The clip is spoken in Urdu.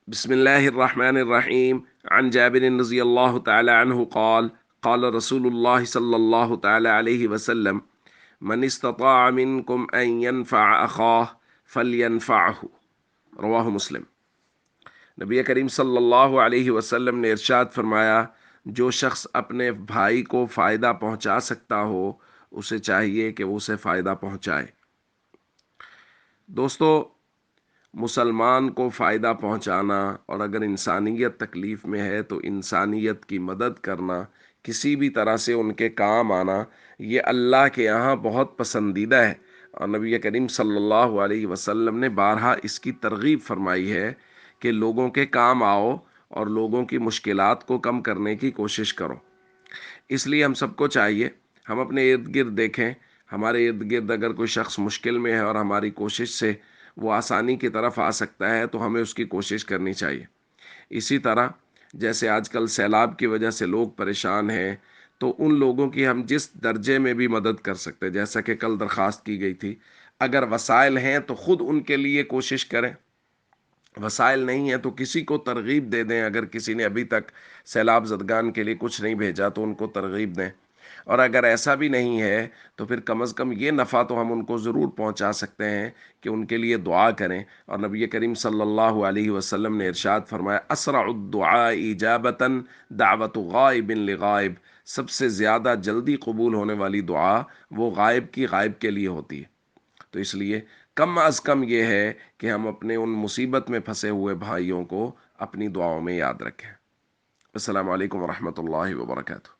بسم الله الرحمن الرحيم. عن جابر رضي الله تعالى عنه قال قال رسول الله صلى الله تعالى عليه وسلم من استطاع منكم أن ينفع أخاه فلينفعه رواہ مسلم۔ نبی کریم صلی اللہ علیہ وسلم نے ارشاد فرمایا، جو شخص اپنے بھائی کو فائدہ پہنچا سکتا ہو اسے چاہیے کہ وہ اسے فائدہ پہنچائے۔ دوستو، مسلمان کو فائدہ پہنچانا اور اگر انسانیت تکلیف میں ہے تو انسانیت کی مدد کرنا، کسی بھی طرح سے ان کے کام آنا، یہ اللہ کے یہاں بہت پسندیدہ ہے، اور نبی کریم صلی اللہ علیہ وسلم نے بارہا اس کی ترغیب فرمائی ہے کہ لوگوں کے کام آؤ اور لوگوں کی مشکلات کو کم کرنے کی کوشش کرو۔ اس لیے ہم سب کو چاہیے ہم اپنے ارد گرد دیکھیں، ہمارے ارد گرد اگر کوئی شخص مشکل میں ہے اور ہماری کوشش سے وہ آسانی کی طرف آ سکتا ہے تو ہمیں اس کی کوشش کرنی چاہیے۔ اسی طرح جیسے آج کل سیلاب کی وجہ سے لوگ پریشان ہیں، تو ان لوگوں کی ہم جس درجے میں بھی مدد کر سکتے ہیں، جیسا کہ کل درخواست کی گئی تھی، اگر وسائل ہیں تو خود ان کے لیے کوشش کریں، وسائل نہیں ہیں تو کسی کو ترغیب دے دیں۔ اگر کسی نے ابھی تک سیلاب زدگان کے لیے کچھ نہیں بھیجا تو ان کو ترغیب دیں، اور اگر ایسا بھی نہیں ہے تو پھر کم از کم یہ نفع تو ہم ان کو ضرور پہنچا سکتے ہیں کہ ان کے لیے دعا کریں۔ اور نبی کریم صلی اللہ علیہ وسلم نے ارشاد فرمایا، اسرع الدعاء اجابتاً دعوت غائب لغائب، سب سے زیادہ جلدی قبول ہونے والی دعا وہ غائب کی غائب کے لیے ہوتی ہے۔ تو اس لیے کم از کم یہ ہے کہ ہم اپنے ان مصیبت میں پھنسے ہوئے بھائیوں کو اپنی دعاؤں میں یاد رکھیں۔ السلام علیکم ورحمۃ اللہ وبرکاتہ۔